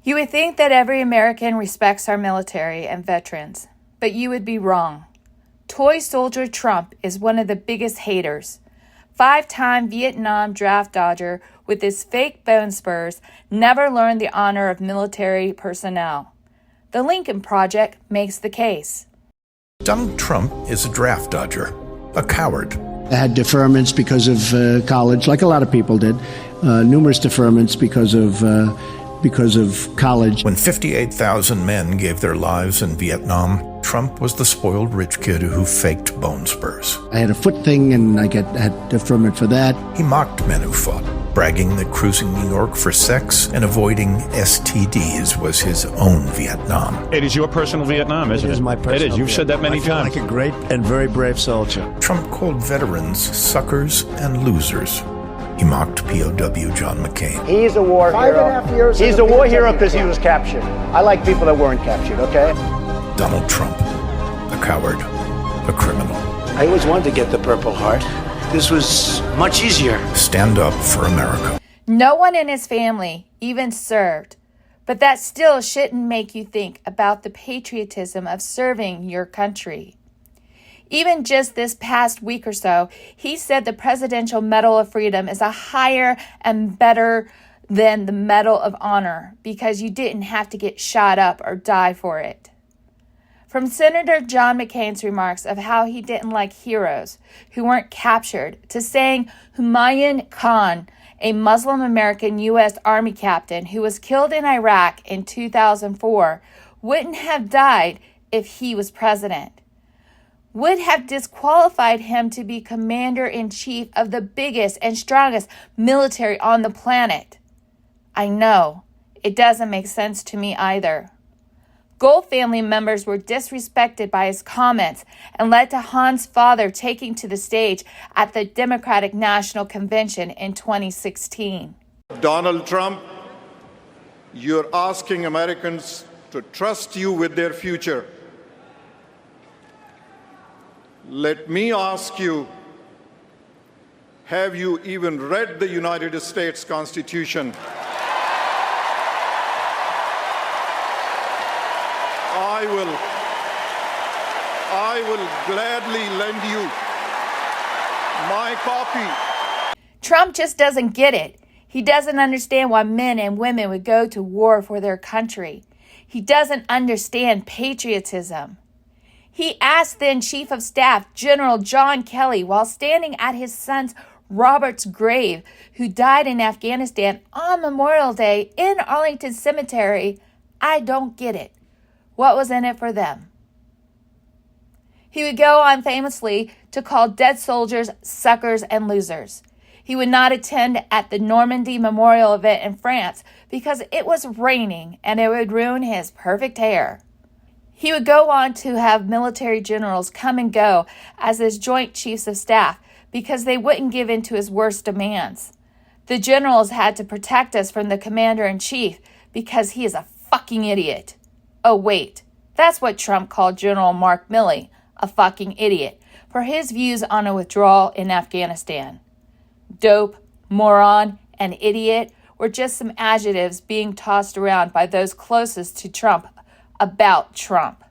You would think that every American respects our military and veterans, but you would be wrong. Toy soldier Trump is one of the biggest haters. 5-time Vietnam draft dodger with his fake bone spurs never learned the honor of military personnel. The Lincoln Project makes the case. Donald Trump is a draft dodger, a coward. I had deferments because of college, like a lot of people did. Numerous deferments because of college. When 58,000 men gave their lives in Vietnam, Trump was the spoiled rich kid who faked bone spurs. I had a foot thing, and I had deferment for that. He mocked men who fought, bragging that cruising New York for sex and avoiding STDs was his own Vietnam. It is your personal Vietnam, isn't it? It is my personal It is. You've said that many Vietnam. times. Like a great and very brave soldier. Trump called veterans suckers and losers. He mocked POW John McCain. He's a war hero. He's a war hero because he was captured. I like people that weren't captured, okay? Donald Trump, a coward, a criminal. I always wanted to get the Purple Heart. This was much easier. Stand up for America. No one in his family even served, but that still shouldn't make you think about the patriotism of serving your country. Even just this past week or so, he said the Presidential Medal of Freedom is a higher and better than the Medal of Honor because you didn't have to get shot up or die for it. From Senator John McCain's remarks of how he didn't like heroes who weren't captured to saying Humayun Khan, a Muslim American U.S. Army captain who was killed in Iraq in 2004, wouldn't have died if he was president, would have disqualified him to be commander-in-chief of the biggest and strongest military on the planet. I know, it doesn't make sense to me either. Gold family members were disrespected by his comments and led to Han's father taking to the stage at the Democratic National Convention in 2016. Donald Trump, you're asking Americans to trust you with their future. Let me ask you, have you even read the United States Constitution? I will gladly lend you my copy. Trump just doesn't get it. He doesn't understand why men and women would go to war for their country. He doesn't understand patriotism. He asked then Chief of Staff General John Kelly while standing at his son Robert's grave, who died in Afghanistan on Memorial Day in Arlington Cemetery, I don't get it. What was in it for them? He would go on famously to call dead soldiers suckers and losers. He would not attend at the Normandy Memorial event in France because it was raining and it would ruin his perfect hair. He would go on to have military generals come and go as his Joint Chiefs of Staff because they wouldn't give in to his worst demands. The generals had to protect us from the commander-in-chief because he is a fucking idiot. Oh, wait, that's what Trump called General Mark Milley, a fucking idiot, for his views on a withdrawal in Afghanistan. Dope, moron, and idiot were just some adjectives being tossed around by those closest to Trump about Trump.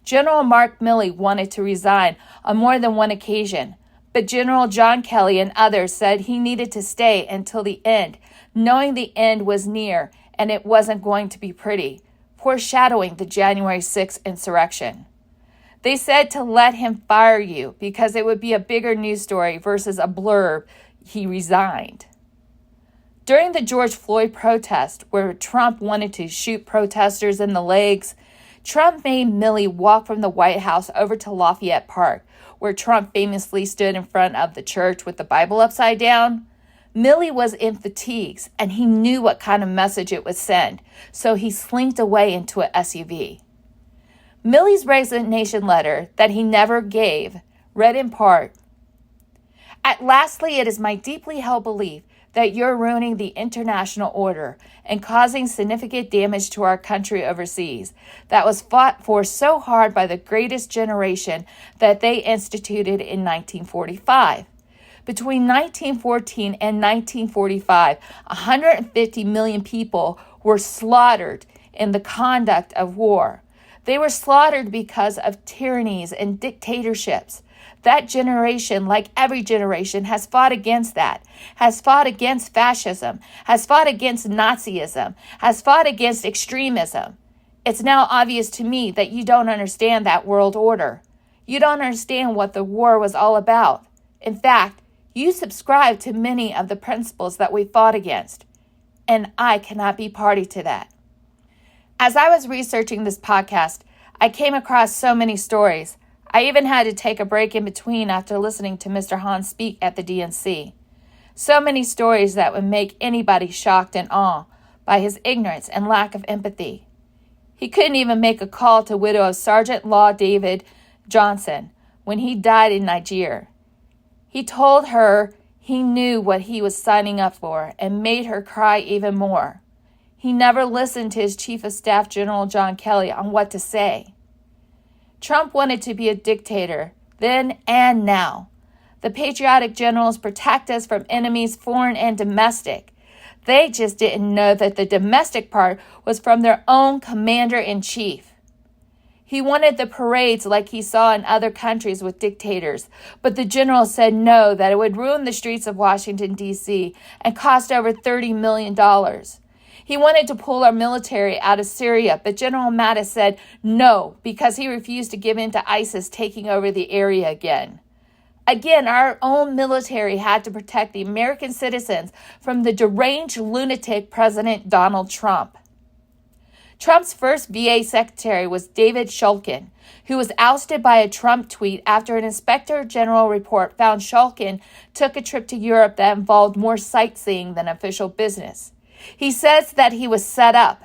General Mark Milley wanted to resign on more than one occasion, but General John Kelly and others said he needed to stay until the end, knowing the end was near and it wasn't going to be pretty, foreshadowing the January 6th insurrection. They said to let him fire you because it would be a bigger news story versus a blurb, he resigned. During the George Floyd protest, where Trump wanted to shoot protesters in the legs, Trump made Milley walk from the White House over to Lafayette Park, where Trump famously stood in front of the church with the Bible upside down. Milley was in fatigues, and he knew what kind of message it would send, so he slinked away into an SUV. Milley's resignation letter that he never gave read in part, "Lastly, it is my deeply held belief that you're ruining the international order and causing significant damage to our country overseas that was fought for so hard by the greatest generation that they instituted in 1945. Between 1914 and 1945, 150 million people were slaughtered in the conduct of war. They were slaughtered because of tyrannies and dictatorships. That generation, like every generation, has fought against that, has fought against fascism, has fought against Nazism, has fought against extremism. It's now obvious to me that you don't understand that world order. You don't understand what the war was all about. In fact, you subscribe to many of the principles that we fought against, and I cannot be party to that. As I was researching this podcast, I came across so many stories. I even had to take a break in between after listening to Mr. Hahn speak at the DNC. So many stories that would make anybody shocked and awe by his ignorance and lack of empathy. He couldn't even make a call to widow of Sergeant Law David Johnson when he died in Niger. He told her he knew what he was signing up for and made her cry even more. He never listened to his Chief of Staff General John Kelly on what to say. Trump wanted to be a dictator, then and now. The patriotic generals protect us from enemies, foreign and domestic. They just didn't know that the domestic part was from their own commander-in-chief. He wanted the parades like he saw in other countries with dictators, but the general said no, that it would ruin the streets of Washington, D.C. and cost over $30 million. He wanted to pull our military out of Syria, but General Mattis said no because he refused to give in to ISIS taking over the area again. Again, our own military had to protect the American citizens from the deranged lunatic President Donald Trump. Trump's first VA secretary was David Shulkin, who was ousted by a Trump tweet after an inspector general report found Shulkin took a trip to Europe that involved more sightseeing than official business. He says that he was set up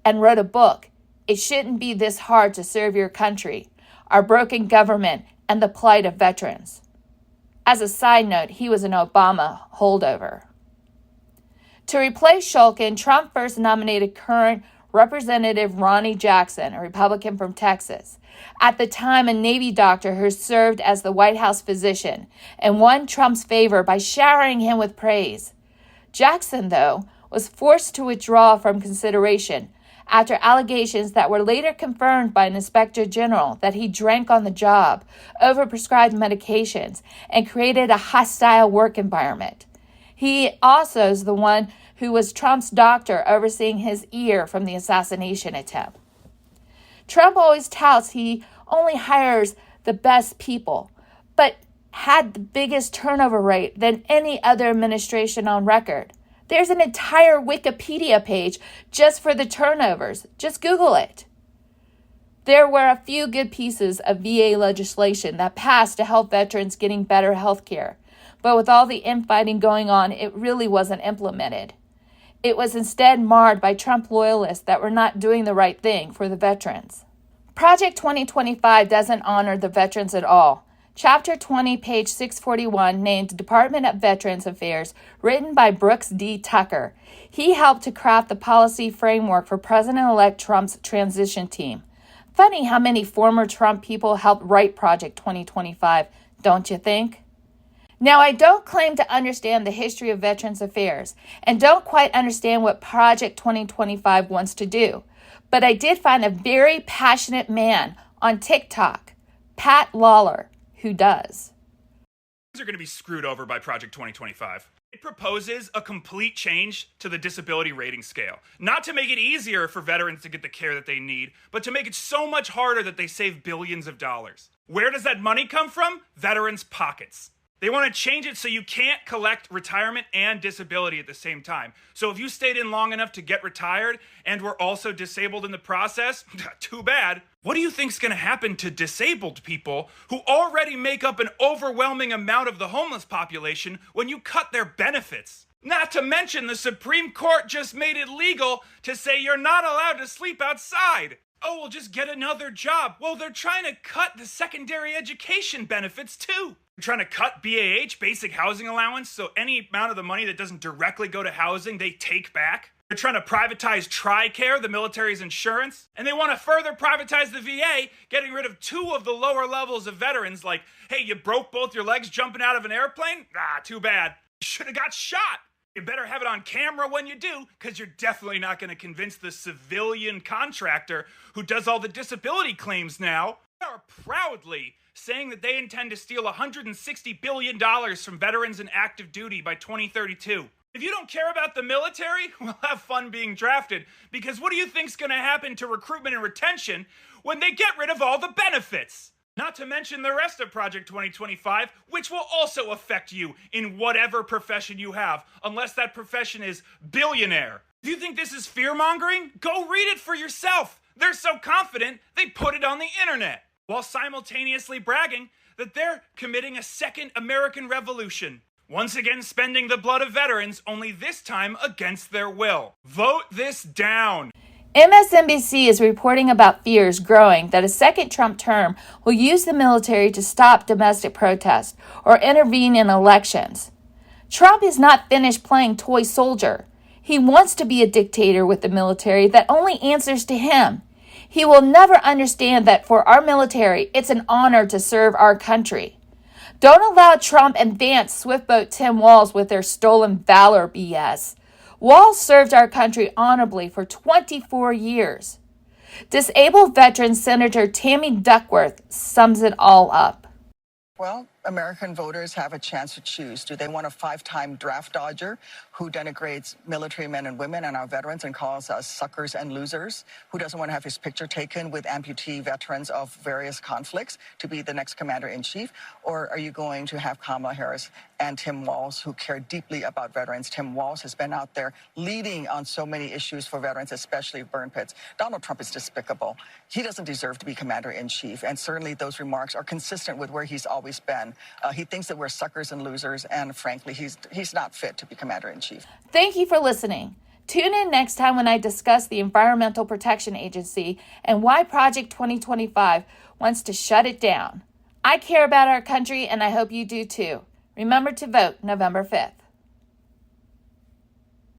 and wrote a book, It Shouldn't Be This Hard to Serve Your Country, Our Broken Government, and the Plight of Veterans. As a side note, he was an Obama holdover. To replace Shulkin, Trump first nominated current Representative Ronnie Jackson, a Republican from Texas, at the time a Navy doctor who served as the White House physician, and won Trump's favor by showering him with praise. Jackson, though, was forced to withdraw from consideration after allegations that were later confirmed by an inspector general that he drank on the job, overprescribed medications, and created a hostile work environment. He also is the one who was Trump's doctor overseeing his ear from the assassination attempt. Trump always touts he only hires the best people, but had the biggest turnover rate than any other administration on record. There's an entire Wikipedia page just for the turnovers. Just Google it. There were a few good pieces of VA legislation that passed to help veterans getting better health care, but with all the infighting going on, it really wasn't implemented. It was instead marred by Trump loyalists that were not doing the right thing for the veterans. Project 2025 doesn't honor the veterans at all. Chapter 20, page 641, named Department of Veterans Affairs, written by Brooks D. Tucker. He helped to craft the policy framework for President-elect Trump's transition team. Funny how many former Trump people helped write Project 2025, don't you think? Now, I don't claim to understand the history of Veterans Affairs and don't quite understand what Project 2025 wants to do, but I did find a very passionate man on TikTok, Pat Lawler, who does. Are going to be screwed over by Project 2025. It proposes a complete change to the disability rating scale, not to make it easier for veterans to get the care that they need, but to make it so much harder that they save billions of dollars. Where does that money come from? Veterans' pockets. They want to change it so you can't collect retirement and disability at the same time. So if you stayed in long enough to get retired and were also disabled in the process, too bad. What do you think's going to happen to disabled people who already make up an overwhelming amount of the homeless population when you cut their benefits? Not to mention the Supreme Court just made it legal to say you're not allowed to sleep outside. Oh, well, just get another job. Well, they're trying to cut the secondary education benefits too. They're trying to cut BAH, basic housing allowance, so any amount of the money that doesn't directly go to housing, they take back. They're trying to privatize TRICARE, the military's insurance, and they want to further privatize the VA, getting rid of 2 of the lower levels of veterans, like, hey, you broke both your legs jumping out of an airplane? Ah, too bad. You should have got shot. You better have it on camera when you do, because you're definitely not going to convince the civilian contractor who does all the disability claims now. They are proudly saying that they intend to steal $160 billion from veterans in active duty by 2032. If you don't care about the military, well, have fun being drafted, because what do you think's going to happen to recruitment and retention when they get rid of all the benefits? Not to mention the rest of Project 2025, which will also affect you in whatever profession you have, unless that profession is billionaire. If you think this is fear-mongering, go read it for yourself. They're so confident, they put it on the internet, while simultaneously bragging that they're committing a second American Revolution. Once again spending the blood of veterans, only this time against their will. Vote this down. MSNBC is reporting about fears growing that a second Trump term will use the military to stop domestic protest or intervene in elections. Trump is not finished playing toy soldier. He wants to be a dictator with the military that only answers to him. He will never understand that for our military, it's an honor to serve our country. Don't allow Trump and Vance swiftboat Tim Walz with their stolen valor BS. Walz served our country honorably for 24 years. Disabled veteran Senator Tammy Duckworth sums it all up. Well, American voters have a chance to choose. Do they want a 5-time draft dodger who denigrates military men and women and our veterans and calls us suckers and losers? Who doesn't want to have his picture taken with amputee veterans of various conflicts to be the next commander-in-chief? Or are you going to have Kamala Harris and Tim Walz, who care deeply about veterans? Tim Walz has been out there leading on so many issues for veterans, especially burn pits. Donald Trump is despicable. He doesn't deserve to be commander-in-chief, and certainly those remarks are consistent with where he's always been. He thinks that we're suckers and losers, and frankly, he's not fit to be commander-in-chief. Thank you for listening. Tune in next time when I discuss the Environmental Protection Agency and why Project 2025 wants to shut it down. I care about our country, and I hope you do too. Remember to vote November 5th.